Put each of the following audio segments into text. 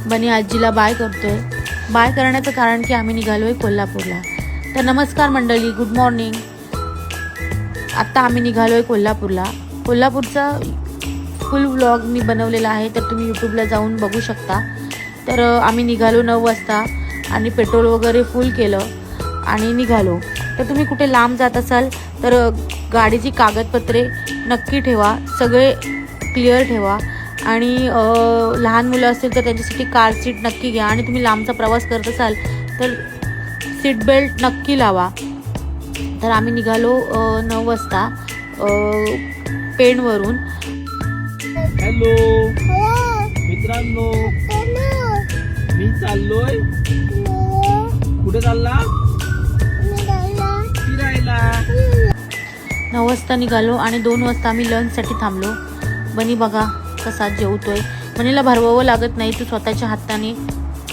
बनी आजीला बाय करतोय। बाय करण्याचं कारण की आम्ही निघालोय कोल्हापूरला। तर नमस्कार मंडळी, गुड मॉर्निंग। आत्ता आम्ही निघालोय कोल्हापूरला। कोल्हापूरचा फुल व्लॉग मी बनवलेला आहे, तर तुम्ही यूट्यूबला जाऊन बघू शकता। तर आम्ही निघालो 9 वाजता आणि पेट्रोल वगैरे फुल केलं आणि निघालो। तर तुम्ही कुठे लांब जात असाल तर गाडीची कागदपत्रे नक्की ठेवा, सगळे क्लिअर ठेवा आणि लहान मुलं असतील तर त्यांच्यासाठी कार सीट नक्की घ्या आणि तुम्ही लांबचा प्रवास करत असाल तर सीट बेल्ट नक्की लावा। तर आम्ही निघालो 9 वाजता पेणवरून। हॅलो मित्रांनो, मी चाललोय। कुठे चालला? फिरायला। 9 वाजता निघालो आणि 2 वाजता आम्ही लंचसाठी थांबलो। बनी बघा कसा जेवतोय। बनीला भरवावं लागत नाही, तो स्वतःच्या हाताने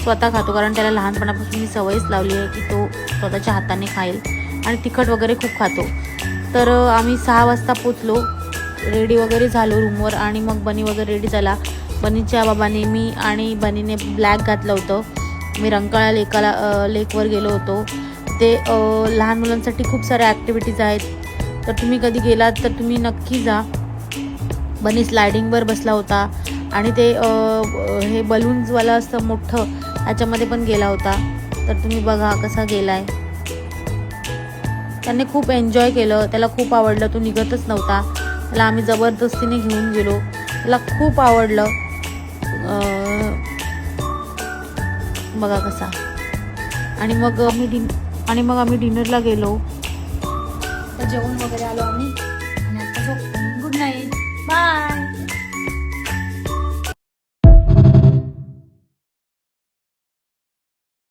स्वतः खातो, कारण त्याला लहानपणापासून मी सवयच लावली आहे की तो स्वतःच्या हाताने खाईल आणि तिखट वगैरे खूप खातो। तर आम्ही 6 वाजता पोचलो, रेडी वगैरे झालो रूमवर आणि मग बनी वगैरे रेडी झाला। बनीच्या बाबाने, मी आणि बनीने ब्लॅक घातलं होतं। मी रंकाळा लेकवर गेलो होतो। ते लहान मुलांसाठी खूप साऱ्या ॲक्टिव्हिटीज आहेत, तर तुम्ही कधी गेलात तर तुम्ही नक्की जा। बनी स्लायडिंगवर बसला होता आणि ते हे बलून्सवाला असतं मोठं, ह्याच्यामध्ये पण गेला होता। तर तुम्ही बघा कसा गेलाय। त्याने खूप एन्जॉय केलं, त्याला खूप आवडलं, तो निघतच नव्हता। त्याला आम्ही जबरदस्तीने घेऊन गेलो, त्याला खूप आवडलं। बघा कसा। आणि मग आम्ही डिनरला गेलो। जेवण वगैरे आलो आम्ही